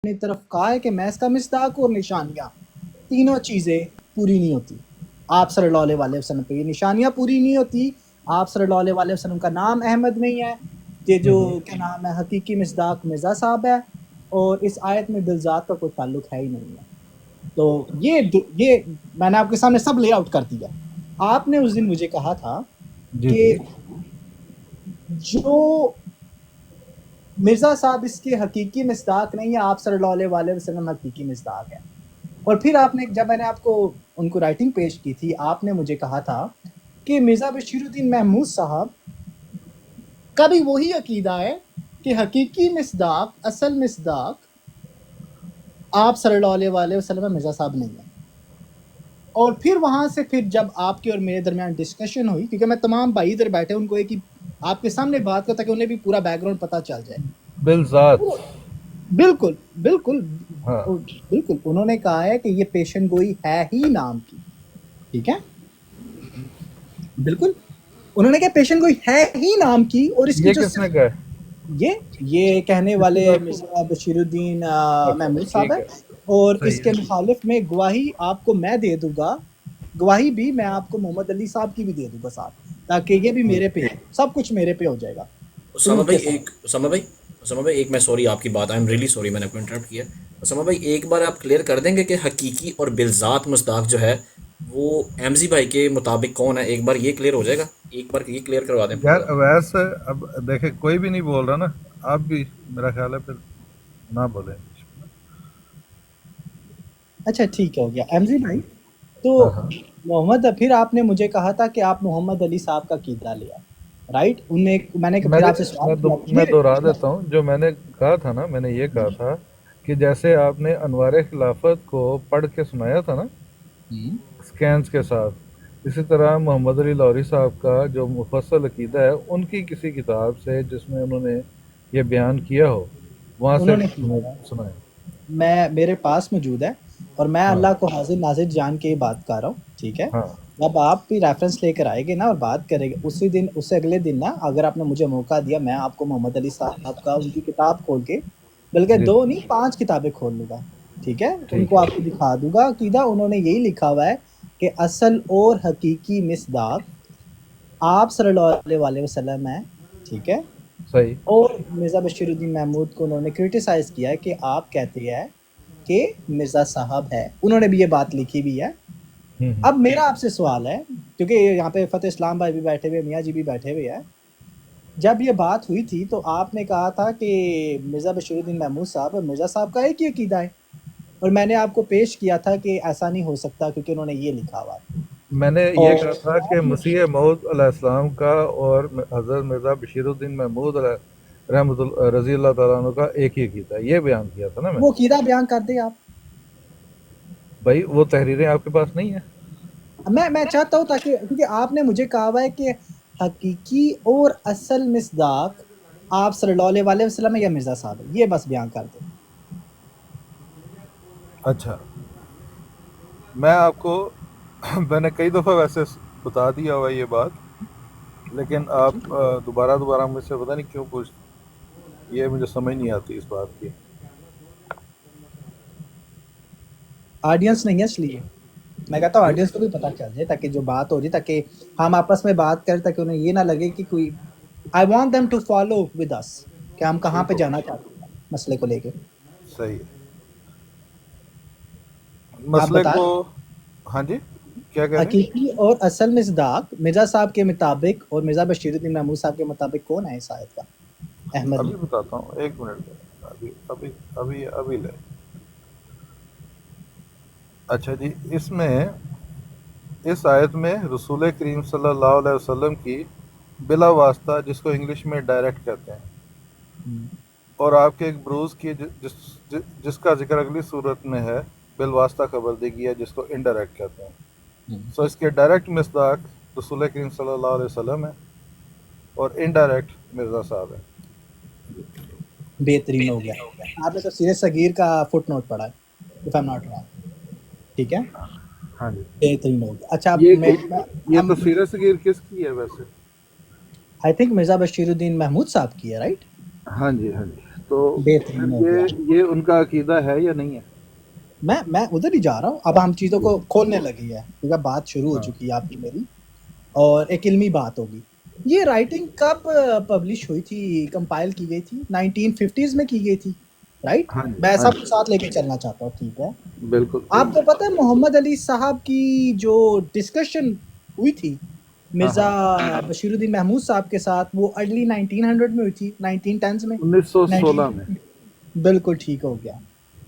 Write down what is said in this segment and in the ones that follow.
اپنی طرف کہا ہے کہ میں اس کا مصداق اور نشانیاں تینوں چیزیں پوری نہیں ہوتی. آپ صلی اللہ علیہ وسلم پہ یہ نشانیاں پوری نہیں ہوتی. آپ صلی اللہ علیہ وسلم کا نام احمد نہیں ہے, یہ جو کیا نام ہے حقیقی مصداق مرزا صاحب ہے, اور اس آیت میں بالذات کا کوئی تعلق ہے ہی نہیں ہے. تو یہ میں نے آپ کے سامنے سب لے آؤٹ کر دیا. آپ نے اس دن مجھے کہا تھا کہ جو مرزا صاحب اس کے حقیقی مصداق نہیں ہے, آپ صلی اللہ علیہ وسلم حقیقی مصداق ہے. اور پھر آپ نے جب میں نے آپ کو ان کو رائٹنگ پیش کی تھی, آپ نے مجھے کہا تھا کہ مرزا بشیر الدین محمود صاحب کا بھی وہی عقیدہ ہے کہ حقیقی مصداق اصل مصداق آپ صلی اللہ علیہ وسلم مرزا صاحب نہیں ہے. اور پھر وہاں سے پھر جب آپ کے اور میرے درمیان ڈسکشن ہوئی, کیونکہ میں تمام بھائی ادھر بیٹھے ان کو ایک ہی آپ کے سامنے بات کرتا کہ انہیں بھی پورا بیک گراؤنڈ پتہ چل جائے. بالذات بالکل بالکل بالکل انہوں نے کہا ہے کہ یہ پیشن گوئی ہے ہی نام کی. ٹھیک ہے, بالکل انہوں نے کہا پیشن گوئی ہے ہی نام کی. اور اس کی یہ جو کس نے کہا؟ یہ کہنے والے مرزا بشیر الدین محمود صاحب ہے. اور اس کے مخالف میں گواہی آپ کو میں دے دوں گا, گواہی بھی میں آپ کو محمد علی صاحب کی بھی دے دوں گا ساتھ, تاکہ یہ بھی میرے پہ سب کچھ میرے پہ ہو جائے گا. اسامہ بھائی ایک میں سوری آپ کی بات, آئی ایم ریئلی سوری میں نے آپ کو انٹرپٹ کیا. اسامہ بھائی ایک بار آپ کلیئر کر دیں گے کہ حقیقی اور بالذات مصداق جو ہے وہ احمدی بھائی کے مطابق کون ہے؟ ایک بار یہ کلیئر ہو جائے گا, ایک بار یہ کلیئر کروا دیں. یار ویسے اب دیکھیں کوئی بھی نہیں بول رہا نا, آپ بھی میرا خیال ہے پھر نہ بولیں. اچھا ٹھیک ہو گیا احمدی بھائی. تو محمد پھر آپ نے مجھے کہا تھا کہ آپ محمد علی صاحب کا عقیدہ لیا, رائٹ؟ میں نے پھر آپ سے سوال کیا. میں دوہرا دیتا ہوں جو میں نے کہا تھا نا, میں نے یہ کہا تھا کہ جیسے آپ نے انوار خلافت کو پڑھ کے سنایا تھا نا سکینز کے ساتھ, اسی طرح محمد علی لاہوری صاحب کا جو مفصل عقیدہ ہے ان کی کسی کتاب سے جس میں انہوں نے یہ بیان کیا ہو وہاں سے سنائیں. میں میرے پاس موجود ہے اور میں اللہ کو حاضر ناظر جان کے بات کر رہا ہوں. ٹھیک ہے, جب آپ بھی ریفرنس لے کر آئے گے نا اور بات کریں گے اسی دن, اس سے اگلے دن نا, اگر آپ نے مجھے موقع دیا میں آپ کو محمد علی صاحب کا ان کی کتاب کھول کے, بلکہ 2 نہیں 5 کتابیں کھول لوں گا. ٹھیک ہے, ان کو آپ کو دکھا دوں گا عقیدہ. انہوں نے یہی لکھا ہوا ہے کہ اصل اور حقیقی مصداق آپ صلی اللہ علیہ وسلم ہے. ٹھیک ہے, صحیح. اور مرزا بشیر الدین محمود کو انہوں نے کرٹیسائز کیا ہے کہ آپ کہتے ہیں کہ مرزا صاحب ہے. انہوں نے بھی یہ بات لکھی بھی ہے. اب میرا آپ سے سوال ہے, کیونکہ یہاں پہ فتح اسلام بھائی بھی بیٹھے ہوئے, میاں جی بھی بیٹھے ہوئے ہیں, جب یہ بات ہوئی تھی تو آپ نے کہا تھا کہ مرزا بشیر الدین محمود صاحب اور مرزا صاحب کا ایک ہی عقیدہ ہے, اور میں نے آپ کو پیش کیا تھا کہ ایسا نہیں ہو سکتا کیونکہ انہوں نے یہ لکھا ہوا ہے. میں نے یہ کہا تھا کہ مسیح موعود علیہ السلام کا اور حضرت مرزا بشیر الدین محمود رحمۃ رضی اللہ تعالیٰ عنہ کا ایک ہی عقیدہ ہے, یہ بیان کیا تھا نا میں. وہ عقیدہ بیان کر دیں آپ بھائی, وہ تحریریں آپ کے پاس نہیں ہیں؟ میں چاہتا ہوں تاکہ, کیونکہ آپ نے مجھے کہا ہوا ہے کہ حقیقی اور اصل مصداق آپ صلی اللہ علیہ وسلم یا مرزا صاحب, یہ بس بیان کر دیں. اچھا, میں آپ کو میں نے کئی دفعہ ویسے بتا دیا ہوا یہ بات, لیکن آپ دوبارہ مجھ سے پتہ نہیں کیوں پوچھ, یہ مجھے سمجھ نہیں آتی اس بات کی. آڈینس نہیں ہے اس لیے میں کہتا ہوں آڈینس کو بھی پتہ چل جائے تاکہ جو بات ہو رہی, تاکہ ہم آپس میں بات کریں, تاکہ انہیں یہ نہ لگے کہ کوئی I want them to follow with us کہ ہم کہاں پہ جانا چاہتے ہیں مسئلے کو لے کے. صحیح مسئلے کو. ہاں جی, کیا کہہ رہے ہیں؟ حقیقی اور اصل مصداق مرزا صاحب کے مطابق اور مرزا بشیر الدین محمود صاحب کے مطابق کون ہے اس آیت کا؟ احمد ابھی بتاتا ہوں, 1 منٹ, ابھی لے. اچھا جی, اس آیت میں رسول کریم صلی اللہ علیہ وسلم کی بلا واسطہ, جس کو انگلش میں ڈائریکٹ کہتے ہیں, اور آپ کے ایک بروز کی جس کا ذکر اگلی صورت میں ہے, بالواسطہ خبر دی گئی ہے جس کو انڈائریکٹ کہتے ہیں. سو اس کے ڈائریکٹ مصداق رسول کریم صلی اللہ علیہ وسلم ہے اور انڈائریکٹ مرزا صاحب ہے. بہترین ہو گیا. آپ نے تفسیر صغیر کا فٹ نوٹ پڑھا ہے, if I'm not wrong. ٹھیک ہے, ہاں جی, بہترین ہو گیا. اچھا, یہ تفسیر صغیر کس کی ہے ویسے؟ آئی تھنک مرزا بشیر الدین محمود صاحب کی ہے, رائٹ؟ ہاں جی, تو بہترین ہو گیا. یہ ان کا عقیدہ ہے یا نہیں ہے؟ میں ادھر ہی جا رہا ہوں. اب ہم چیزوں کو کھولنے لگی ہے کیونکہ بات شروع ہو چکی ہے آپ کی میری اور ایک علمی بات ہوگی. یہ رائٹنگ کب پبلش ہوئی تھی, کمپائل کی گئی تھی؟ 1950s میں کی گئی تھی, رائٹ؟ ہاں جی میں ہاں سب جی کو ساتھ لے کے چلنا چاہتا ہوں, ٹھیک ہے. بالکل. آپ کو پتہ ہے محمد علی صاحب کی جو ڈسکشن ہوئی تھی مرزا بشیر الدین محمود صاحب کے ساتھ, وہ ارلی 1900 میں ہوئی تھی, 1910s میں, 1916 میں. بالکل ٹھیک ہو گیا.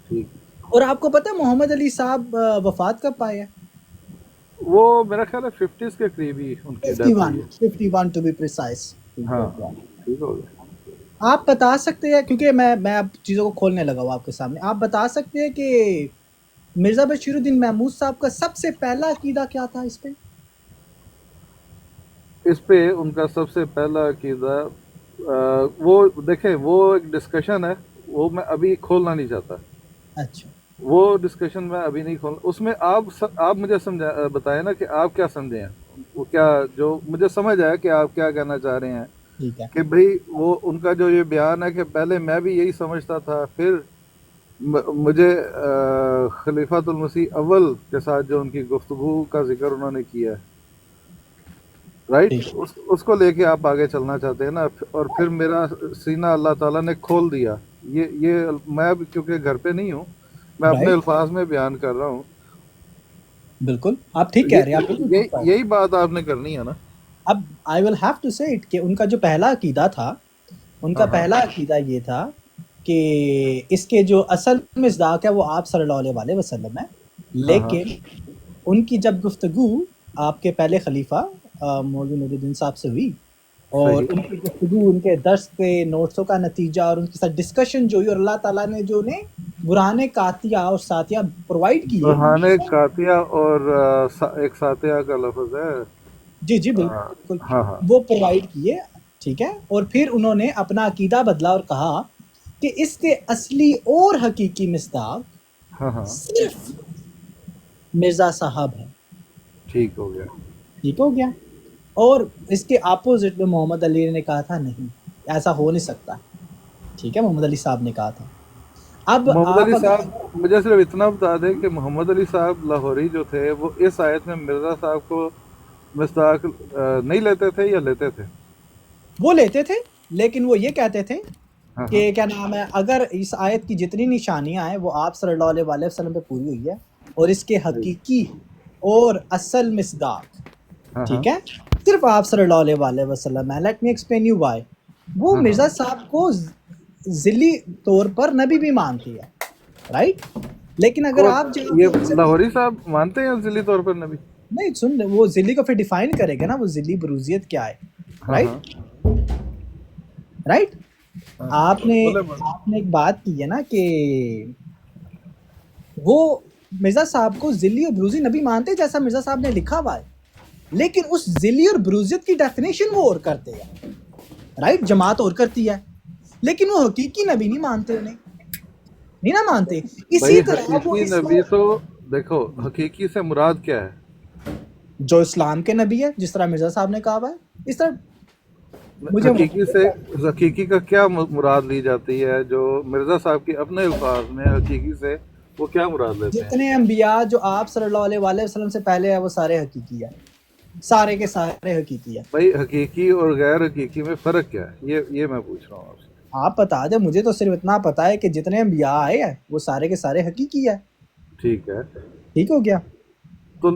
ٹھیک. اور آپ کو پتہ ہے محمد علی صاحب وفات کب پائے ہیں؟ وہ میرا خیال ہے 50s کے قریب ہی ان کی ڈیتھ ہوئی ہے. 51 ٹو بی پریسائز. ٹھیک ہاں ہو گیا. ٹھیک ہو گیا. آپ بتا سکتے ہیں, کیونکہ میں اب چیزوں کو کھولنے لگا ہوں آپ کے سامنے, آپ بتا سکتے ہیں کہ مرزا بشیر الدین محمود صاحب کا سب سے پہلا عقیدہ کیا تھا اس پہ؟ اس پہ ان کا سب سے پہلا عقیدہ وہ دیکھیں, وہ ایک ڈسکشن ہے, وہ میں ابھی کھولنا نہیں چاہتا. اچھا, وہ ڈسکشن میں ابھی نہیں کھولنا. اس میں آپ مجھے بتائیں نا کہ آپ کیا سمجھے ہیں, وہ کیا جو مجھے سمجھ آیا کہ آپ کیا کہنا چاہ رہے ہیں ٹھیک ہے. کہ بھئی وہ ان کا جو یہ بیان ہے کہ پہلے میں بھی یہی سمجھتا تھا, پھر مجھے خلیفۃ المسیح اول کے ساتھ جو ان کی گفتگو کا ذکر انہوں نے کیا ہے, رائٹ, اس کو لے کے آپ آگے چلنا چاہتے ہیں نا. اور پھر میرا سینہ اللہ تعالیٰ نے کھول دیا. یہ میں کیونکہ گھر پہ نہیں ہوں, میں اپنے الفاظ میں بیان کر رہا ہوں. بالکل آپ ٹھیک کہہ رہے ہیں, آپ بالکل یہی بات آپ نے کرنی ہے نا. اب آئی ول ہیو ٹو سے اٹ کہ ان کا جو پہلا عقیدہ تھا, ان کا پہلا عقیدہ یہ تھا کہ اس کے جو اصل مصداق ہے وہ آپ صلی اللہ علیہ وسلم ہے, لیکن ان کی جب گفتگو آپ کے پہلے خلیفہ مولوی نور الدین صاحب سے ہوئی, اور ان کی گفتگو, ان کے درس کے نوٹسوں کا نتیجہ اور ان کے ساتھ ڈسکشن جو ہوئی, اور اللہ تعالیٰ نے جو انہیں برہان قاطعہ اور ساتیہ پرووائڈ کیے. برہان قاطعہ اور ایک ساتیہ کا لفظ ہے. جی بالکل, وہ پرووائڈ کیے, ٹھیک ہے. اور پھر انہوں نے اپنا عقیدہ بدلا اور کہا کہ اس کے اصلی اور حقیقی مصداق صرف مرزا صاحب ہے. ٹھیک ہو گیا. ٹھیک ہو گیا. اور اس کے اپوزٹ میں محمد علی نے کہا تھا نہیں, ایسا ہو نہیں سکتا. ٹھیک ہے, محمد علی صاحب نے کہا تھا. اب محمد آپ علی صاحب مجھے صرف اتنا بتا دیں کہ محمد علی صاحب لاہوری جو تھے وہ اس آیت میں مرزا صاحب کو مصداق نہیں لیتے تھے یا لیتے تھے؟ وہ لیتے تھے, لیکن وہ یہ کہتے تھے کہ کیا نام ہے, اگر اس آیت کی جتنی نشانیاں ہیں وہ آپ صلی اللہ علیہ وسلم پہ پوری ہوئی ہے, اور اس کے حقیقی اور اصل مصداق, ٹھیک ہے, صرف آپ صلی اللہ علیہ وسلم ہے. Let me explain you why. وہ مرزا صاحب کو ذلی طور پر نبی بھی مانتی ہے, رائٹ, لیکن اگر آپ یہ لاہوری صاحب مانتے ہیں ذلی طور پر نبی؟ نہیں, سن, وہ ذلی کو پھر ڈیفائن کرے گا نا, وہ ذلی بروزیت کیا ہے, رائٹ. آپ نے ایک بات کی ہے نا کہ وہ مرزا صاحب کو ذلی اور بروزی نبی مانتے جیسا مرزا صاحب نے لکھا ہوا ہے, لیکن اس ذلی اور بروزیت کی ڈیفینیشن وہ اور کرتے ہیں, رائٹ, جماعت اور کرتی ہے, لیکن وہ حقیقی نبی نہیں مانتے, انہیں نہیں نہ مانتے. اسی طرح وہ حقیقی نبی تو دیکھو, حقیقی سے مراد کیا ہے؟ جو اسلام کے نبی ہے, جس طرح مرزا صاحب نے کہا ہوا ہے, اس طرح مجھے حقیقی کا کیا مراد لی جاتی ہے؟ جو مرزا صاحب کے اپنے الفاظ میں حقیقی سے وہ کیا مراد لیتے ہیں؟ جتنے انبیاء جو آپ صلی اللہ علیہ وسلم سے پہلے ہیں وہ سارے حقیقی ہیں, سارے کے سارے حقیقی ہیں. بھائی حقیقی اور غیر حقیقی میں فرق کیا ہے, یہ میں پوچھ رہا ہوں آپ سے. آپ بتا دیں, مجھے تو صرف اتنا پتا ہے کہ جتنے انبیاء آئے ہیں وہ سارے کے سارے حقیقی ہے. ٹھیک ہے, ٹھیک ہو گیا. تو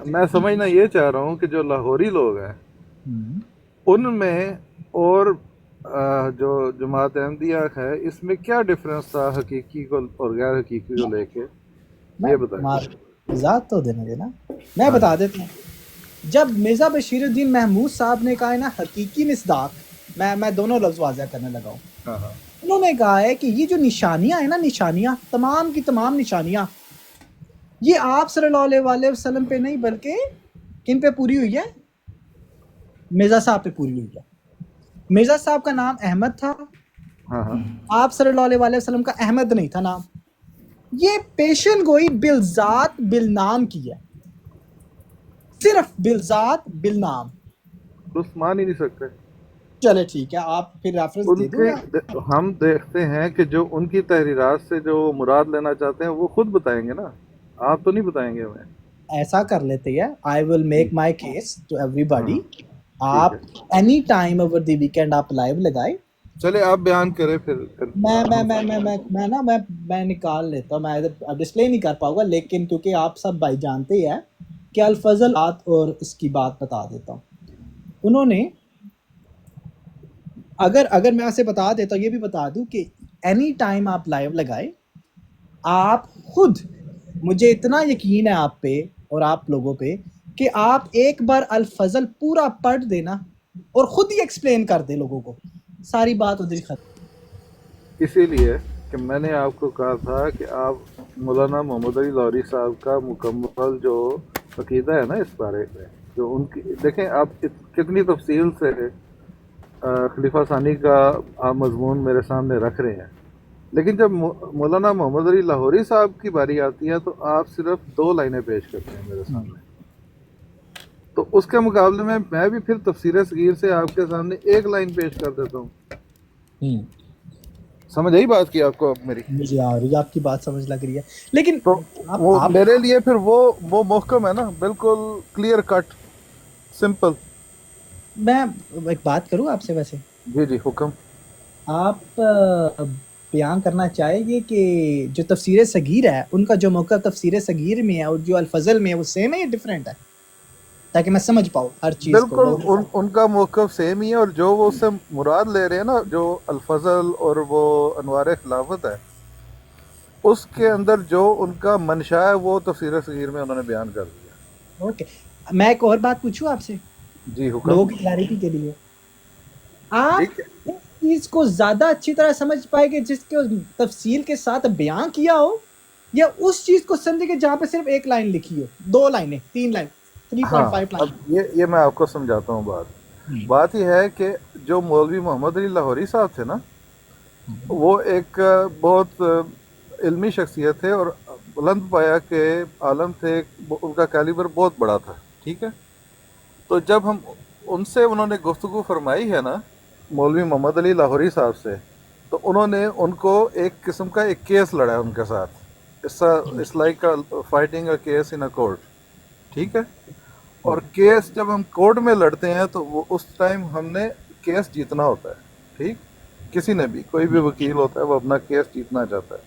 میں سمجھنا یہ چاہ رہا ہوں کہ جو لاہوری لوگ ہیں ان میں اور جو جماعت احمدیہ ہے, اس میں کیا ڈفرینس تھا حقیقی کو اور غیر حقیقی کو لے کے, یہ بتائیں. ذات تو دینا میں بتا دیتا ہوں. جب مرزا بشیر الدین محمود صاحب نے کہا ہے نا حقیقی مصداق, میں دونوں لفظ واضح کرنے لگا ہوں. انہوں نے کہا ہے کہ یہ جو نشانیاں ہیں نا, نشانیاں, تمام کی تمام نشانیاں, یہ آپ صلی اللہ علیہ وسلم پہ نہیں بلکہ کن پہ پوری ہوئی ہے؟ مرزا صاحب پہ پوری ہوئی ہے. مرزا صاحب کا نام احمد تھا, آپ صلی اللہ علیہ وسلم کا احمد نہیں تھا نام. یہ پیشن گوئی بالذات بالنام کی ہے, صرف بالذات بالنام. درست مان ہی نہیں سکتے. چلے ٹھیک ہے، آپ پھر ریفرنس دے ان دوں یا کے ہم دیکھتے ہیں کہ جو ان کی تحریرات سے جو مراد لینا چاہتے ہیں وہ خود بتائیں گے نا، آپ تو نہیں بتائیں گے ہمیں. ایسا کر لیتے ہیں، I will make my case to every ہاں باڈی. ٹھیک آپ ہے، any time over the weekend آپ لائیو لگائے. چلے آپ بیان کریں پھر ہم میں نکال لیتا ہوں، میں ادھر ڈسپلے نہیں کر پاؤں گا، لیکن کیونکہ آپ سب بھائی جانتے ہیں کہ الفضل بات اور اس کی بات بتا دیتا ہوں. انہوں نے اگر میں اسے بتا دیتا ہوں، یہ بھی بتا دوں کہ اینی ٹائم آپ لائیو لگائے، آپ خود، مجھے اتنا یقین ہے آپ پہ اور آپ لوگوں پہ کہ آپ ایک بار الفضل پورا پڑھ دینا اور خود ہی ایکسپلین کر دے لوگوں کو، ساری بات ادھر ہی ختم. اسی لیے کہ میں نے آپ کو کہا تھا کہ آپ مولانا محمد علی لاہوری صاحب کا مکمل جو عقیدہ ہے نا اس بارے میں، جو ان کی دیکھیں آپ کتنی تفصیل سے خلیفہ ثانی کا آپ مضمون میرے سامنے رکھ رہے ہیں، لیکن جب مولانا محمد علی لاہوری صاحب کی باری آتی ہے تو آپ صرف 2 لائنیں پیش کرتے ہیں میرے سامنے. تو اس کے مقابلے میں بھی پھر تفسیر صغیر سے آپ کے سامنے 1 لائن پیش کر دیتا ہوں. سمجھ آئی بات کی آپ کو اب میری؟ مجھے آ رہی ہے آپ کی بات، سمجھ لگ رہی ہے، لیکن تو وہ آپ میرے لیے پھر وہ محکم ہے نا، بالکل کلیئر کٹ سمپل. میں ایک بات کروں آپ سے، ویسے جی جی حکم. آپ بیان کرنا چاہیں گے کہ جو تفسیر صغیر ہے ان کا جو موقع تفسیر صغیر میں ہے اور جو الفضل میں ہے وہ سیم ہے یا ڈفرینٹ ہے، تاکہ میں سمجھ پاؤں ہر چیز کو. بالکل ان کا موقف سیم ہی ہے، اور جو وہ اس سے مراد لے رہے ہیں نا، جو الفضل اور وہ انوار خلافت ہے، اس کے اندر جو ان کا منشا ہے وہ تفسیر صغیر میں انہوں نے بیان کر دیا. اوکے، میں ایک اور بات پوچھوں آپ سے جی حکم. لوگوں کی کلیئرٹی کے لیے. آپ ٹھیک ہے. اس چیز کو زیادہ اچھی طرح سمجھ پائے گے جس کے تفصیل کے ساتھ بیان کیا ہو، یا اس چیز کو سمجھے کہ جہاں پہ صرف 1 لائن لکھی ہو، 2 لائنیں، 3 لائن، 3.5 ہاں اب لائن. یہ میں آپ کو سمجھاتا ہوں بات یہ ہے کہ جو مولوی محمد علی لاہوری صاحب تھے نا، وہ ایک بہت علمی شخصیت تھے اور بلند پایا کے عالم تھے، ان کا کیلیبر بہت بڑا تھا. ٹھیک ہے. تو جب انہوں نے گفتگو فرمائی ہے نا مولوی محمد علی لاہوری صاحب سے، تو انہوں نے ان کو ایک قسم کا ایک کیس لڑا ہے ان کے ساتھ. It's like fighting a case in a court. ٹھیک ہے. اور کیس جب ہم کورٹ میں لڑتے ہیں تو وہ اس ٹائم ہم نے کیس جیتنا ہوتا ہے. ٹھیک. کسی نے بھی، کوئی بھی وکیل ہوتا ہے وہ اپنا کیس جیتنا چاہتا ہے.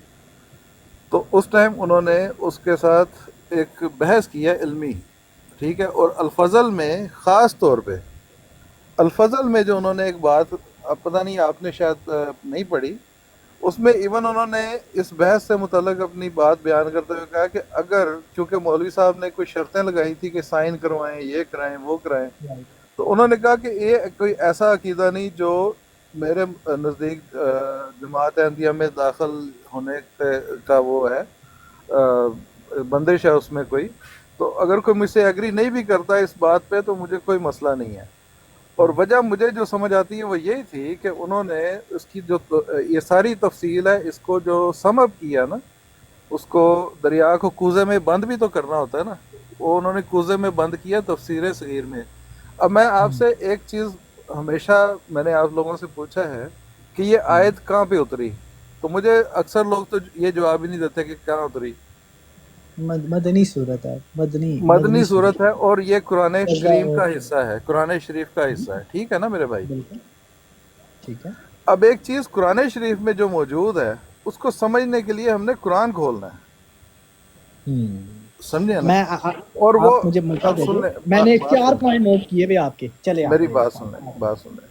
تو اس ٹائم انہوں نے اس کے ساتھ ایک بحث کیا علمی. ٹھیک ہے. اور الفضل میں خاص طور پہ الفضل میں جو انہوں نے ایک بات، اب پتہ نہیں آپ نے شاید نہیں پڑھی، اس میں ایون انہوں نے اس بحث سے متعلق اپنی بات بیان کرتے ہوئے کہا کہ اگر چونکہ مولوی صاحب نے کوئی شرطیں لگائی تھی کہ سائن کروائیں، یہ کرائیں، وہ کرائیں، تو انہوں نے کہا کہ یہ کوئی ایسا عقیدہ نہیں جو میرے نزدیک جماعت احمدیہ میں داخل ہونے کا وہ ہے، بندش ہے اس میں کوئی. تو اگر کوئی مجھ سے ایگری نہیں بھی کرتا اس بات پہ تو مجھے کوئی مسئلہ نہیں ہے. اور وجہ مجھے جو سمجھ آتی ہے وہ یہی تھی کہ انہوں نے اس کی جو یہ ساری تفصیل ہے، اس کو جو سم اپ کیا نا، اس کو دریا کو کوزے میں بند بھی تو کرنا ہوتا ہے نا، وہ انہوں نے کوزے میں بند کیا تفسیر صغیر میں. اب میں آپ سے ایک چیز ہمیشہ میں نے آپ لوگوں سے پوچھا ہے کہ یہ آیت کہاں پہ اتری، تو مجھے اکثر لوگ تو یہ جواب ہی نہیں دیتے کہ کہاں اتری. مدنی صورت ہے، مدنی صورت ہے، اور یہ قرآن کریم کا بالکل حصہ ہے، قرآن شریف کا حصہ ہے. ٹھیک ہے نا میرے بھائی؟ ٹھیک ہے. اب ایک چیز قرآن شریف میں جو موجود ہے اس کو سمجھنے کے لیے ہم نے قرآن کھولنا ہے. سمجھے نا؟ میں اور وہ آپ مجھے موقع اب دے سن دیں، لیں، میں نے بات 4 سن لیں، پوائنٹ نوٹ کیے ہوئے آپ کے، چلے میری آگے. بات سن لیں، بات سن لیں.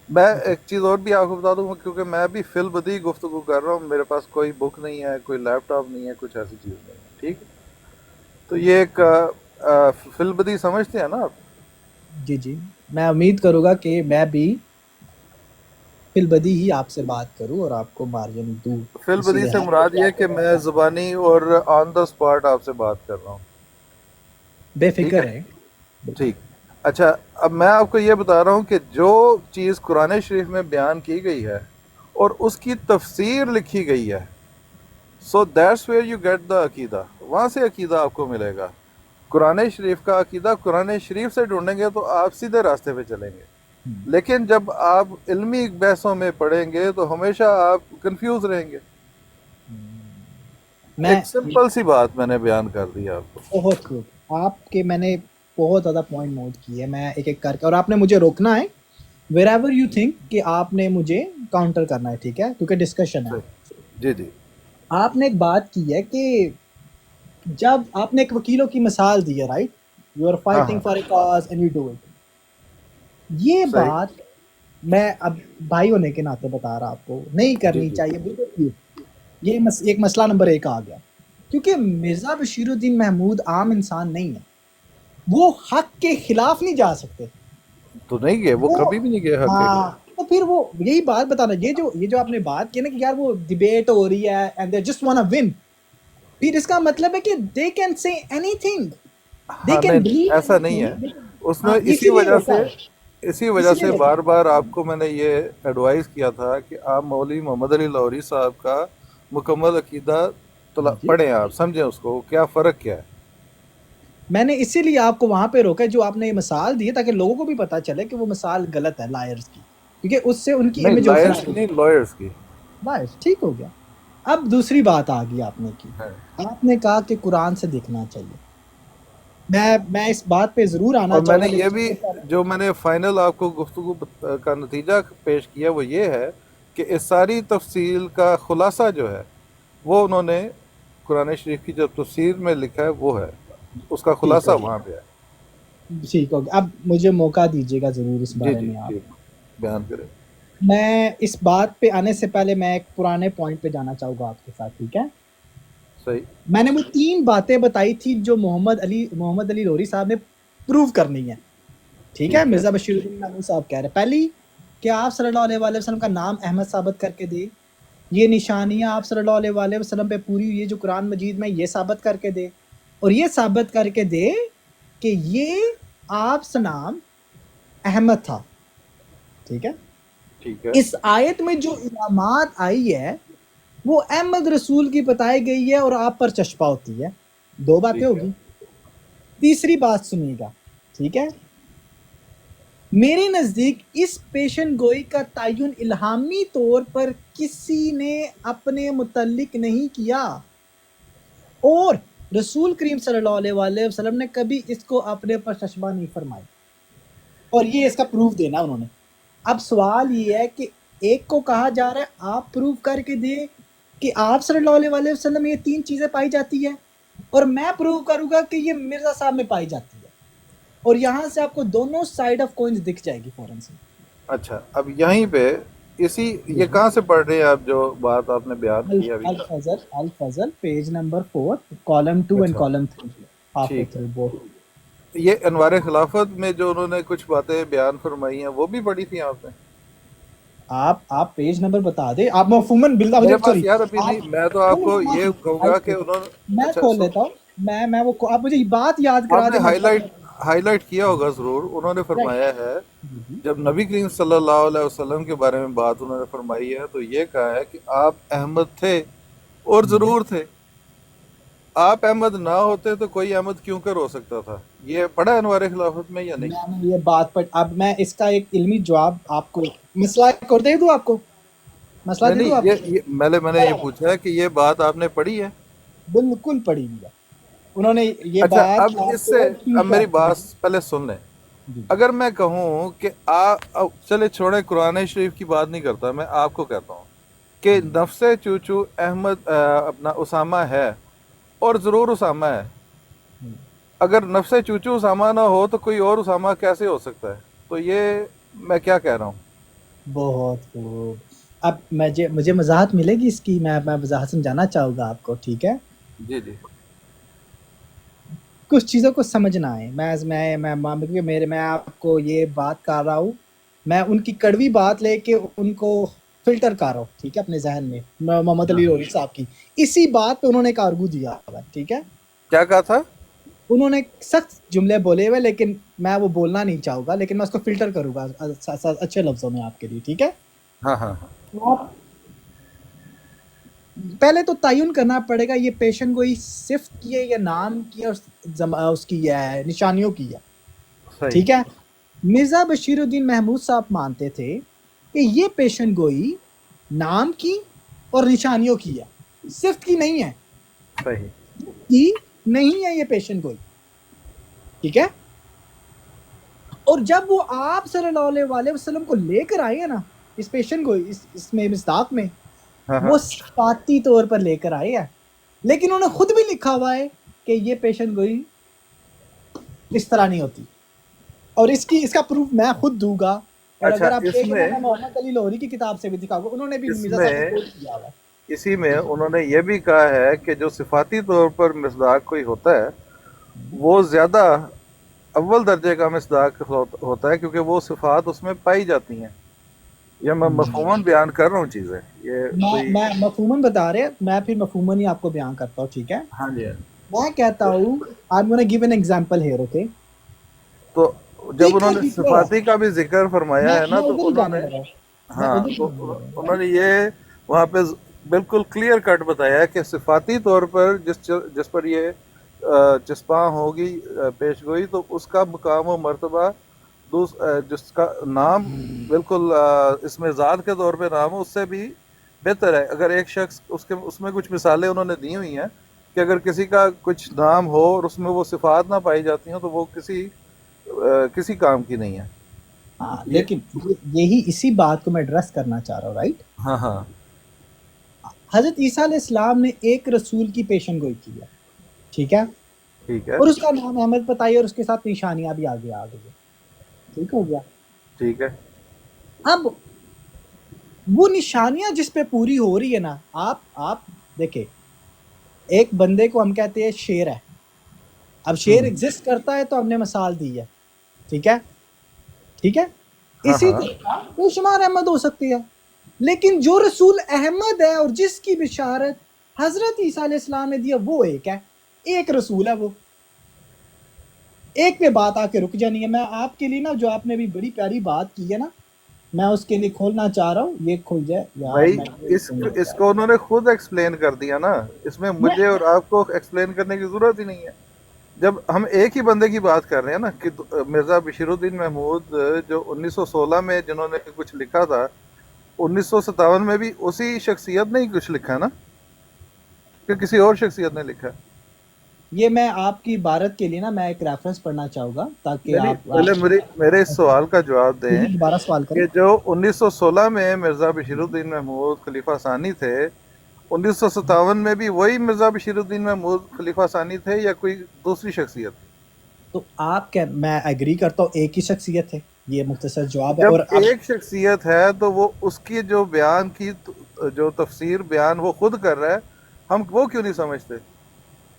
میں ایک چیز اور بھی آپ کو بتا دوں، کیونکہ میں بھی فی البدی گفتگو کر رہا ہوں، میرے پاس کوئی بک نہیں ہے، کوئی لیپ ٹاپ نہیں ہے، کچھ ایسی چیز نہیں ہے. ٹھیک ہے. تو یہ ایک فی البدی سمجھتے ہیں نا آپ؟ جی میں امید کروں گا کہ میں بھی فی البدی ہی آپ سے بات کروں اور آپ کو مارجن دوں. فی البدی سے مراد یہ کہ میں زبانی اور آن دا اسپاٹ آپ سے بات کر رہا ہوں. بے ٹھیک فکر ہے. ہے. ٹھیک. اچھا اب میں آپ کو یہ بتا رہا ہوں کہ جو چیز قرآن شریف میں بیان کی گئی ہے اور اس کی تفسیر لکھی گئی ہے، so that's where you get the عقیدہ. وہاں سے عقیدہ آپ کو ملے گا. قرآن شریف کا عقیدہ قرآن شریف سے ڈھونڈیں گے تو آپ سیدھے راستے پہ چلیں گے. لیکن جب آپ علمی بحثوں میں پڑھیں گے تو ہمیشہ آپ کنفیوز رہیں گے. میں ایک سمپل سی بات میں نے بیان کر دی آپ کو. بہت خوب آپ کے میں نے بہت زیادہ پوائنٹ نوٹ کیے میں ایک ایک کر کے, اور آپ نے مجھے روکنا ہے ویر ایور یو تھنک کہ آپ نے مجھے کاؤنٹر کرنا ہے, ٹھیک ہے, کیونکہ ڈسکشن ہے. جی جی آپ نے ایک بات کی ہے کہ جب آپ نے ایک وکیلوں کی مثال دی ہے, right, you are fighting for a cause and you do it. یہ صحیح. بات میں اب بھائی ہونے کے ناطے بتا رہا آپ کو نہیں جی کرنی جی چاہیے بالکل. یہ ایک مسئلہ نمبر 1 آ گیا, کیونکہ مرزا بشیر الدین محمود عام انسان نہیں ہے, وہ حق کے خلاف نہیں جا سکتے. تو نہیں گئے, وہ کبھی بھی نہیں گئے حق کے ہاں, خلاف. تو پھر وہ یہی بات بتانا, یہ جو آپ نے بات کی نا کہ یار وہ ڈیبیٹ ہو رہی ہے and they just want to win, پھر اس کا مطلب ہے کہ دے کین سے اینی تھنگ, دے ہاں کین نہیں بلیو ایسا نہیں ہے. اس میں اسی لیے روکا ہے, اسی وجہ اسی لیے سے روکا بار بار آپ کو میں نے یہ ایڈوائز کیا تھا کہ آپ مولوی محمد علی لاہوری صاحب کا مکمل عقیدہ جی. پڑھیں, آپ سمجھیں اس کو کیا فرق کیا ہے. میں نے اسی لیے آپ کو وہاں پہ روکا جو آپ نے یہ مثال دی ہے, تاکہ لوگوں کو بھی پتا چلے کہ وہ مثال غلط ہے لائرز کی, کیونکہ اس سے ان کی نہیں امیج آف لائرس کی نہیں, لائرس کی. لائرز. ٹھیک ہو گیا. اب دوسری بات آ گئی آپ نے کی, آپ نے کہا کہ قرآن سے دیکھنا چاہیے. میں اس بات پہ ضرور آنا اور میں چاہوں نے گا, یہ لیکن بھی جو میں نے فائنل آپ کو گفتگو کا نتیجہ پیش کیا وہ یہ ہے کہ اس ساری تفصیل کا خلاصہ جو ہے وہ انہوں نے قرآن شریف کی جو تفسیر میں لکھا ہے وہ ہے, اس کا ٹھیک خلاصہ ہو وہاں پہ ہے. گیا, ٹھیک ہو گیا. اب مجھے موقع دیجیے گا ضرور اس جی بارے جی میں. آپ جی بیان کریں. میں اس بات پہ آنے سے پہلے میں ایک پرانے پوائنٹ پہ جانا چاہوں گا آپ کے ساتھ, ٹھیک ہے. صحیح. میں نے وہ 3 باتیں بتائی تھی جو محمد علی لاہوری صاحب نے پروو کرنی ہے, ٹھیک ہے. مرزا بشیر الدین محمود صاحب کہہ رہے ہیں, پہلی کہ آپ صلی اللہ علیہ وسلم کا نام احمد ثابت کر کے دے, یہ نشانیاں آپ صلی اللہ علیہ وسلم پہ پوری ہوئی ہے جو قرآن مجید میں, یہ ثابت کر کے دے, اور یہ ثابت کر کے دے کہ یہ آپ سے نام احمد تھا, ٹھیک ہے. ٹھیک ہے. اس آیت میں جو علامات آئی ہے وہ احمد رسول کی بتائی گئی ہے اور آپ پر چشپا ہوتی ہے. 2 باتیں ٹھیک ہے. ہوگی. تیسری بات سنیے گا, ٹھیک ہے. میرے نزدیک اس پیشن گوئی کا تعین الہامی طور پر کسی نے اپنے متعلق نہیں کیا, اور رسول کریم صلی اللہ علیہ وسلم نے کبھی اس کو اپنے پر چشمہ نہیں فرمائی, اور یہ اس کا پروف دینا انہوں نے. اب سوال یہ ہے کہ ایک کو کہا جا رہا ہے آپ پروف کر کے دیں کہ آپ صلی اللہ علیہ وسلم میں یہ 3 چیزیں پائی جاتی ہے, اور میں پروف کروں گا کہ یہ مرزا صاحب میں پائی جاتی ہے, اور یہاں سے آپ کو دونوں سائیڈ آف کوئنز دکھ جائے گی فوراً سے. اچھا اب یہیں پہ یہ کہاں سے پڑھ رہے ہیں آپ جو بات آپ نے بیان کی ابھی؟ الفضل پیج نمبر 4 کالم 2 اینڈ اچھا کالم 3 ہاف وے ٹھیک ہے. Through both. یہ انوار خلافت میں جو انہوں نے کچھ باتیں بیان فرمائی ہیں وہ بھی پڑھی تھیں آپ نے؟ آپ پیج نمبر بتا دیں. آپ مفہوماً باللہ میرے مجھے پاس سوری یار ابھی نہیں, میں تو آپ کو یہ کہوں گا کہ انہوں نے میں اچھا کھول لیتا ہوں. میں وہ آپ مجھے بات یاد آپ کرا نے دیں. ہائی لائٹ کیا ہوگا ضرور. انہوں نے فرمایا ہے جب نبی کریم صلی اللہ علیہ وسلم کے بارے میں بات انہوں نے فرمائی ہے تو یہ کہا ہے کہ آپ احمد تھے اور ضرور تھے, آپ احمد نہ ہوتے تو کوئی احمد کیوں کر ہو سکتا تھا. یہ پڑھا انوار خلافت میں یا نہیں؟ میں نے یہ بات پر اب میں اس کا ایک علمی جواب آپ کو مسئلہ کر دے دوں, آپ کو مسئلہ دے دوں آپ کو. یہ میں نے یہ پوچھا ہے کہ یہ بات آپ نے پڑھی ہے؟ بالکل پڑھی ہوئی ہے انہوں نے یہ اچھا بات. اب اس سے اب میری بات پہلے سن لیں. اگر میں کہوں کہ چلے چھوڑیں قرآن شریف کی بات نہیں کرتا, میں آپ کو کہتا ہوں کہ نفس چوچو احمد اپنا اسامہ ہے اور ضرور اسامہ ہے. اگر نفس چوچو اسامہ نہ ہو تو کوئی اور اسامہ کیسے ہو سکتا ہے؟ تو یہ میں کیا کہہ رہا ہوں. بہت خوب. اب مجھے وضاحت ملے گی اس کی, میں وضاحت سمجھانا چاہوں گا آپ کو, ٹھیک ہے. جی جی کچھ چیزوں کو سمجھنا ہے. میں آپ کو یہ بات کر رہا ہوں, میں ان کی کڑوی بات لے کے ان کو فلٹر کر رہا ہوں, ٹھیک ہے, اپنے ذہن میں. محمد علی لاہوری صاحب کی اسی بات پہ انہوں نے ایک آرگو دیا ہوا ہے, ٹھیک ہے. کیا کہا تھا انہوں نے سخت جملے بولے ہوئے, لیکن میں وہ بولنا نہیں چاہوں گا, لیکن میں اس کو فلٹر کروں گا اچھے لفظوں میں آپ کے لیے, ٹھیک ہے. ہاں ہاں پہلے تو تعین کرنا پڑے گا یہ پیشن گوئی صفت کی ہے یا نام کی ہے, اس کی ہے نشانیوں کی ہے, صحیح. ٹھیک ہے. مرزا بشیر الدین محمود صاحب مانتے تھے کہ یہ پیشن گوئی نام کی اور نشانیوں کی ہے، صفت کی نہیں ہے، صحیح کی نہیں ہے یہ پیشن گوئی، ٹھیک ہے. اور جب وہ آپ صلی اللہ علیہ وسلم کو لے کر آئے ہیں نا اس پیشن گوئی اس میں مصداق میں، ہاں وہ صفاتی طور پر لے کر آئے ہیں، لیکن انہوں نے خود بھی لکھا ہوا ہے کہ یہ پیشن گوئی اس طرح نہیں ہوتی. اور اس کا پروف میں خود دوں گا، اور اچھا اگر آپ اس دیکھیں میں میں محمد علی لاہوری کی کتاب سے بھی دکھاؤں گا، انہوں نے بھی اس مرزا میں صاحب کو کوٹ کیا ہوا ہے. اسی میں انہوں نے یہ بھی کہا ہے کہ جو صفاتی طور پر مصداق کوئی ہوتا ہے وہ زیادہ اول درجے کا مصداق ہوتا ہے، کیونکہ وہ صفات اس میں پائی جاتی ہیں. یہ میں مفہوماً بیان کر رہا ہوں چیزیں، یہ کوئی میں مفہوماً بتا رہے، میں پھر مفہوماً ہی آپ کو بیان کرتا ہوں، ٹھیک ہے. ہاں جی. میں کہتا ہوں I'm gonna give an example here, okay. تو جب انہوں نے ذکر صفاتی کا بھی ذکر فرمایا ہے نا، میں تو ادھر ہی انہوں جانے نے لگا ہوں، میں ہاں ادھر ہی تو جانے لگا ہوں. انہوں نے یہ وہاں پہ بالکل کلیئر کٹ بتایا ہے کہ صفاتی طور پر جس پر یہ چسپاں ہوگی پیش گوئی، تو اس کا مقام و مرتبہ جس کا نام بالکل اس میں ذات کے طور پہ نام ہو، اس سے بھی بہتر ہے. اگر ایک شخص اس میں کچھ مثالیں انہوں نے دی ہوئی ہیں کہ اگر کسی کا کچھ نام ہو اور اس میں وہ صفات نہ پائی جاتی ہوں تو وہ کسی کام کی نہیں ہے. ہاں، یہ لیکن یہی اسی بات کو میں ایڈریس کرنا چاہ رہا ہوں، رائٹ. ہاں ہاں حضرت عیسیٰ علیہ السلام نے ایک رسول کی پیشن گوئی کی ہے، ٹھیک ہے، ٹھیک ہے اور اس کا نام احمد بتائی اور اس کے ساتھ نشانیاں بھی آگے آ گئی، ٹھیک ہو گیا. ٹھیک ہے اب وہ نشانیاں جس پہ پوری ہو رہی ہے نا، آپ دیکھیں، ایک بندے کو ہم کہتے ہیں شیر ہے. اب شیر ایگزسٹ کرتا ہے تو ہم نے مثال دی ہے، ٹھیک ہے، ٹھیک ہے. ہاں اسی ہاں طرح بے شمار احمد ہو سکتی ہے، لیکن جو رسول احمد ہے اور جس کی بشارت حضرت عیسیٰ علیہ السلام نے دیا وہ ایک ہے، ایک رسول ہے. وہ ایک پہ بات آ کے رک جانی ہے. میں آپ کے لیے نا جو آپ نے بھی بڑی پیاری بات کی ہے نا، میں اس کے لیے کھولنا چاہ رہا ہوں، یہ کھل جائے یار. بھائی اس کو انہوں نے خود ایکسپلین کر دیا نا، اس میں مجھے اور آپ کو ایکسپلین کرنے کی ضرورت ہی نہیں ہے. جب ہم ایک ہی بندے کی بات کر رہے ہیں نا کہ مرزا بشیر الدین محمود جو 1916 میں جنہوں نے کچھ لکھا تھا، 1957 میں بھی اسی شخصیت نے ہی کچھ لکھا نا کہ کسی اور شخصیت نے لکھا؟ یہ میں آپ کی عبارت کے لیے نا میں ایک ریفرنس پڑھنا چاہوں گا تاکہ نہیں آپ پہلے میرے اس سوال کا جواب دیں دوبارہ سوال کریں. کہ جو 1916 میں مرزا بشیر الدین محمود خلیفہ ثانی تھے، 1957 میں بھی وہی مرزا بشیر الدین محمود خلیفہ ثانی تھے یا کوئی دوسری شخصیت؟ تو آپ کیا، میں ایگری کرتا ہوں ایک ہی شخصیت ہے، یہ مختصر جواب ہے. جب اور اب ایک شخصیت ہے تو وہ اس کی جو بیان کی جو تفسیر بیان وہ خود کر رہا ہے، ہم وہ کیوں نہیں سمجھتے؟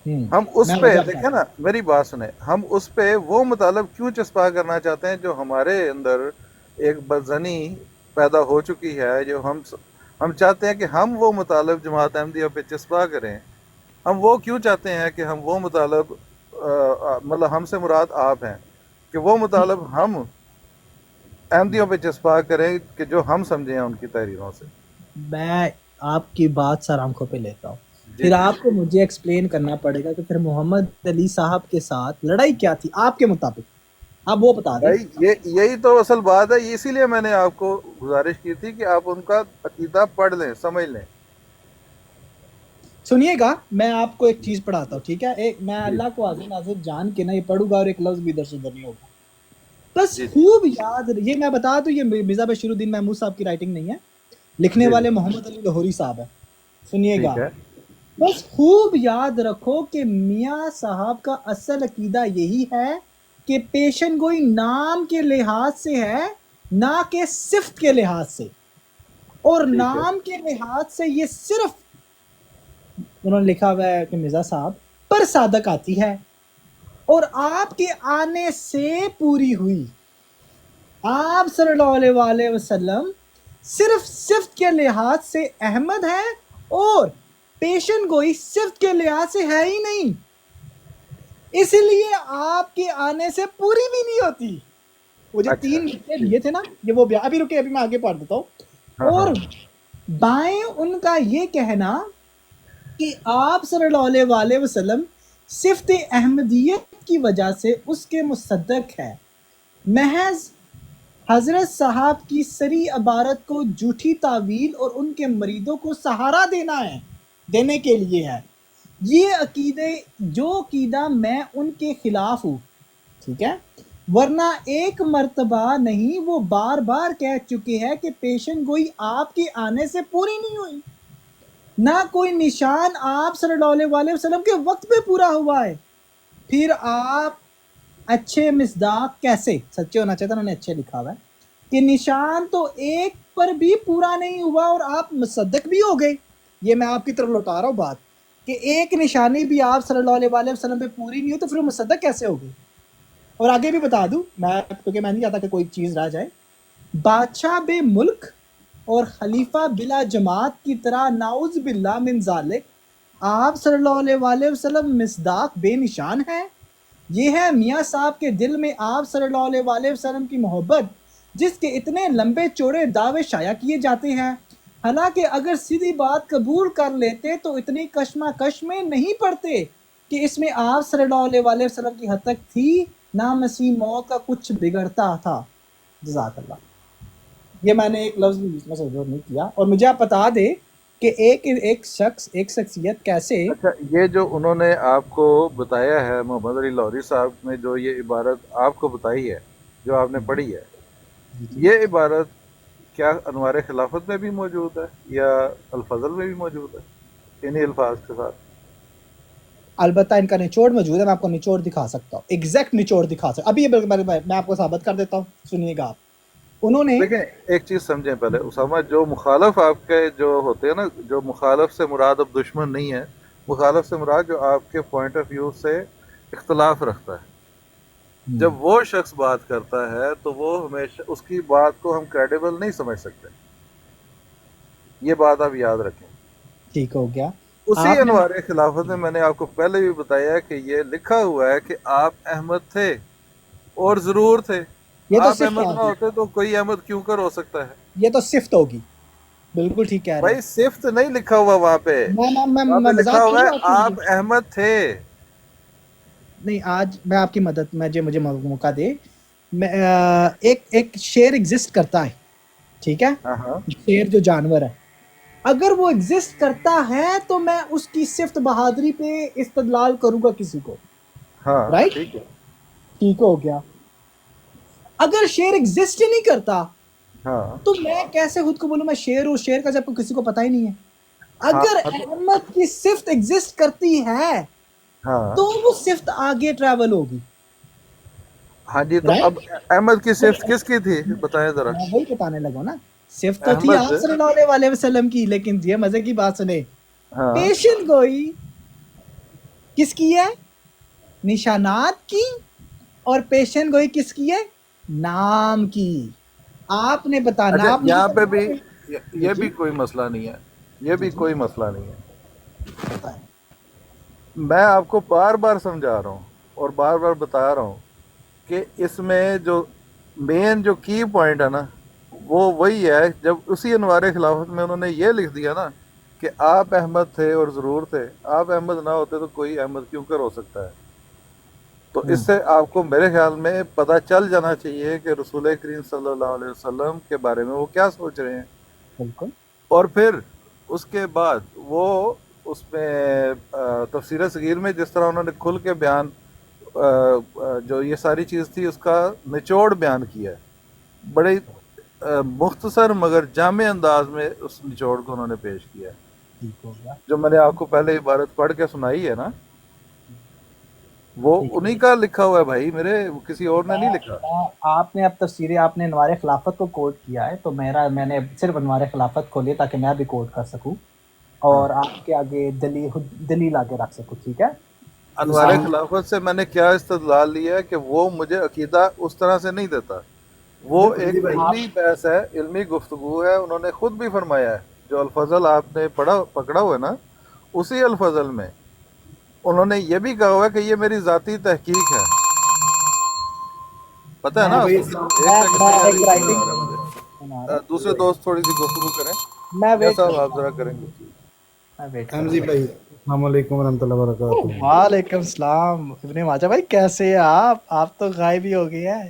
ہم اس میں پہ وجہ دیکھیں نا، میری بات سنیں، ہم اس پہ وہ مطالب کیوں چسپا کرنا چاہتے ہیں جو ہمارے اندر ایک بدزنی پیدا ہو چکی ہے، جو ہم چاہتے ہیں کہ ہم وہ مطالب جماعت احمدیہ پہ چسپا کریں. ہم وہ کیوں چاہتے ہیں کہ ہم وہ مطالب مطلب ہم سے مراد آپ ہیں کہ وہ مطالب ہم احمدیوں پہ چسپا کریں کہ جو ہم سمجھیں ان کی تحریروں سے. میں آپ کی بات سر آنکھوں پہ لیتا ہوں. جی پھر جی آپ کو مجھے ایکسپلین کرنا پڑے گا کہ پھر محمد علی صاحب کے ساتھ لڑائی کیا تھی آپ کے مطابق، آپ وہ بتا دیں. بھائی یہی تو اصل بات ہے، اسی لیے میں نے آپ کو گزارش کی تھی کہ آپ ان کا عقیدہ پڑھ لیں، سمجھ لیں. سنیے گا، میں آپ کو ایک چیز پڑھاتا ہوں، ٹھیک ہے. ایک میں جی اللہ کو حاضر ناظر جان کے نہ یہ پڑھوں گا اور ایک لفظ بھی ادھر سے ادھر نہیں ہوگا. بس جی خوب یاد، یہ میں بتا دوں یہ مرزا بشیر الدین محمود صاحب کی رائٹنگ نہیں ہے، لکھنے جی والے جی محمد علی لاہوری صاحب ہے. سنیے گا، ٹھیک ہے بس خوب یاد رکھو کہ میاں صاحب کا اصل عقیدہ یہی ہے کہ پیشن گوئی نام کے لحاظ سے ہے، نہ کہ صفت کے لحاظ سے. اور ٹھیک ہے نام کے لحاظ سے یہ صرف انہوں نے لکھا ہوا ہے کہ مرزا صاحب پر صادق آتی ہے اور آپ کے آنے سے پوری ہوئی. آپ صلی اللہ علیہ وآلہ وسلم صرف صفت کے لحاظ سے احمد ہے اور پیشن گوئی صفت کے لحاظ سے ہے ہی نہیں، اس لیے آپ کے آنے سے پوری بھی نہیں ہوتی. وہ جو اچھا 3 نقطے ٹھیک. دیے تھے نا، یہ وہ ابھی رکے، ابھی میں آگے پڑھ دیتا ہوں. ہاں ہاں اور بائیں ان کا یہ کہنا کہ آپ صلی اللہ علیہ وآلہ وسلم صفت احمدیت کی وجہ سے اس کے مصدق ہے، محض حضرت صاحب کی سری عبارت کو جھوٹی تعویل اور ان کے مریدوں کو سہارا دینے کے لیے ہے۔ یہ جو عقیدہ میں ان کے خلاف ہوں، ٹھیک ہے، ورنہ ایک مرتبہ نہیں وہ بار بار کہہ چکے ہیں کہ پیشن گوئی آپ کے آنے سے پوری نہیں ہوئی، نہ کوئی نشان آپ صلی اللہ علیہ وسلم کے وقت پہ پورا ہوا ہے۔ پھر آپ اچھے مصداق کیسے، سچے ہونا چاہتا انہوں نے اچھے لکھا ہوا ہے کہ نشان تو ایک پر بھی پورا نہیں ہوا اور آپ مصدق بھی ہو گئے۔ یہ میں آپ کی طرف لوٹا رہا ہوں بات کہ ایک نشانی بھی آپ صلی اللہ علیہ وسلم پہ پوری نہیں ہو تو پھر وہ مصدق کیسے ہو گئی؟ اور آگے بھی بتا دوں میں، کیونکہ میں نہیں چاہتا کہ کوئی چیز رہ جائے، بادشاہ بے ملک اور خلیفہ بلا جماعت کی طرح نعوذ باللہ من ذالک آپ صلی اللہ علیہ وسلم مصداق بے نشان ہے۔ یہ ہے میاں صاحب کے دل میں آپ صلی اللہ علیہ وسلم کی محبت، جس کے اتنے لمبے چوڑے دعوے شائع کیے جاتے ہیں، حالانکہ اگر سیدھی بات قبول کر لیتے تو اتنی کشمکش میں نہیں پڑتے کہ اس میں آپ صلی اللہ علیہ وسلم کی حد تک تھی نہ مسیح موت کا کچھ بگڑتا تھا۔ جزاک اللہ۔ یہ میں نے ایک لفظ بھی بیچ میں سے ضرور نہیں کیا، اور مجھے آپ بتا دیں کہ ایک شخص، ایک شخصیت کیسے، اچھا، یہ جو انہوں نے آپ کو بتایا ہے، محمد علی لاہوری صاحب نے جو یہ عبارت آپ کو بتائی ہے، جو آپ نے پڑھی ہے، یہ عبارت کیا انوار خلافت میں بھی موجود ہے یا الفضل میں بھی موجود ہے انہی الفاظ کے ساتھ؟ البتہ ان کا نچوڑ موجود ہے، میں آپ کو نچوڑ دکھا سکتا ہوں، ایگزیکٹ نچوڑ دکھا سکتا ہوں۔ ابھی یہ میں آپ کو ثابت کر دیتا ہوں، سنیے گا آپ۔ انہوں نے دیکھیں، ایک چیز سمجھیں پہلے اسامہ، جو مخالف آپ کے جو ہوتے ہیں نا، جو مخالف سے مراد اب دشمن نہیں ہے، مخالف سے مراد جو آپ کے پوائنٹ آف ویو سے اختلاف رکھتا ہے، جب وہ شخص بات کرتا ہے تو وہ ہمیشہ اس کی بات کو ہم کریڈیبل نہیں سمجھ سکتے، یہ بات آپ یاد رکھیں۔ ٹھیک ہو گیا، اسی آپ نے انوار خلافت میں میں نے آپ کو پہلے بھی بتایا کہ یہ لکھا ہوا ہے کہ آپ احمد تھے اور ضرور تھے۔ یہ تو آپ صفت احمد نہ ہوگی، ہوتے تو کوئی احمد کیوں کر ہو سکتا ہے؟ یہ تو صفت ہوگی، بالکل ٹھیک کہہ رہے بھائی ہیں۔ صفت نہیں لکھا ہوا وہاں پہ، وہاں پہ میں لکھا مذاق ہوا تھوڑی ہے بات کی آپ مجھے، احمد تھے۔ نہیں آج میں آپ کی مدد، مجھے موقع دے، میں ایک شیر ایگزسٹ کرتا ہے، ٹھیک ہے، ہاں ہاں شیر جو جانور ہے، اگر وہ ایگزسٹ کرتا ہے تو میں اس کی صفت بہادری پہ استدلال کروں گا کسی کو، ہاں، رائٹ؟ ٹھیک ہے، ٹھیک ہو گیا۔ اگر شیر ایگزسٹ ہی نہیں کرتا ہاں تو میں کیسے خود کو بولوں میں شیر ہوں؟ شیر کا جب کسی کو پتہ ہی نہیں ہے۔ ہاں اگر احمد کی صفت ایگزسٹ کرتی ہے ہاں تو وہ صفت آگے ٹریول ہوگی، ہاں جی، تو اب رائٹ؟ احمد کی صفت کس کی تھی بتائیں ذرا؟ میں وہی بتانے لگا نا، صفت تو تھی احمد، آپ صلی اللہ علیہ وسلم کی، لیکن یہ مزے کی بات سنے، ہاں پیشن گوئی کس کی ہے؟ نشانات کی، اور پیشن گوئی کس کی ہے؟ نام کی۔ آپ نے بتانا، اچھا، آپ مجھے یہاں پہ بھی یہ جی بھی کوئی مسئلہ نہیں ہے، یہ بھی جی کوئی مسئلہ نہیں ہے۔ بتائیں۔ میں آپ کو بار بار سمجھا رہا ہوں اور بار بار بتا رہا ہوں کہ اس میں جو مین جو کی پوائنٹ ہے نا، وہ وہی ہے، جب اسی انوار خلافت میں انہوں نے یہ لکھ دیا نا کہ آپ احمد تھے اور ضرور تھے، آپ احمد نہ ہوتے تو کوئی احمد کیوں کر ہو سکتا ہے؟ تو اس سے آپ کو میرے خیال میں پتہ چل جانا چاہیے کہ رسول کریم صلی اللہ علیہ وسلم کے بارے میں وہ کیا سوچ رہے ہیں۔ بالکل اور پھر اس کے بعد وہ اس میں تفسیر صغیر میں جس طرح انہوں نے کھل کے بیان جو یہ ساری چیز تھی اس کا نچوڑ بیان کیا ہے، بڑے مختصر مگر جامع انداز میں اس نچوڑ کو انہوں نے پیش کیا ہے، ٹھیک ہو گیا، جو میں نے آپ کو پہلے عبارت پڑھ کے سنائی ہے نا، وہ ٹھیک انہی کا لکھا ہوا ہے بھائی میرے، کسی اور نے نہیں لکھا۔ آپ نے اب تفسیر، آپ نے انوار خلافت کو کوٹ کیا ہے تو میں نے صرف انوار خلافت کھولی تاکہ میں بھی کوٹ کر سکوں ہاں، اور آپ کے آگے دلیل آگے رکھ سکوں، ٹھیک ہے؟ انوار خلافت سے میں نے کیا استدلال لیا ہے کہ وہ مجھے عقیدہ اس طرح سے نہیں دیتا، وہ ایک علمی بحث ہے، علمی گفتگو ہے، انہوں نے خود بھی فرمایا ہے، جو الفضل آپ نے پکڑا ہوا ہے نا، اسی الفضل میں انہوں نے یہ بھی کہا ہوا ہے کہ یہ میری ذاتی تحقیق ہے، پتہ ہے نا آپ کو؟ ایک سیکنڈ میں یار ایک ایشو آ رہا ہے رائٹنگ مجھے، دوسرے دوست تھوڑی سی گفتگو کریں، میں یا ویٹ صاحب کروں آپ ذرا کریں گے؟ میں ویٹ حمزی کروں بھائی السلام علیکم ورحمۃ اللہ وبرکاتہ۔ وعلیکم السلام ابن ماجہ بھائی، کیسے ہیں آپ تو غائب ہی ہو گئے ہیں۔